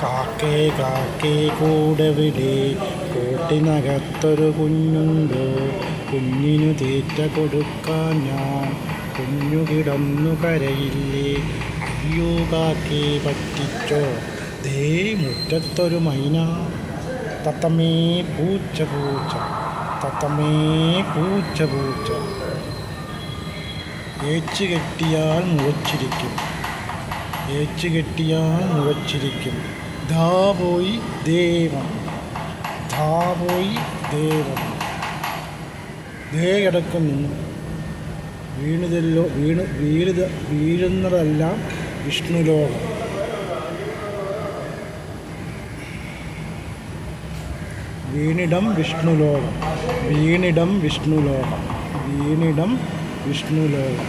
കാക്കേ കാക്കേ കൂടെവിടെ കൂട്ടിനകത്തൊരു കുഞ്ഞുണ്ടോ, കുഞ്ഞിനു തീറ്റ കൊടുക്കാൻ ഞാൻ കുഞ്ഞു കിടന്നു കരയില്ലേ, അയ്യോ കാക്കേ പറ്റിച്ചോ, ദേ മുറ്റത്തൊരു മൈന, തത്തമ്മേ പൂച്ച പൂച്ച, തത്തമ്മേ പൂച്ച പൂച്ച, ഏച്ചു കെട്ടിയാൽ മുഴച്ചിരിക്കും, ഏച്ചു കെട്ടിയാൽ മുഴച്ചിരിക്കും, ധാ പോയി ദേവം, ധാ പോയി ദേവം, ദേ കിടക്കുന്നു, വീഴുന്നതെല്ലാം വിഷ്ണുലോകം, വീണിടം വിഷ്ണുലോകം, വീണിടം വിഷ്ണുലോകം, വീണിടം വിഷ്ണുലോകം.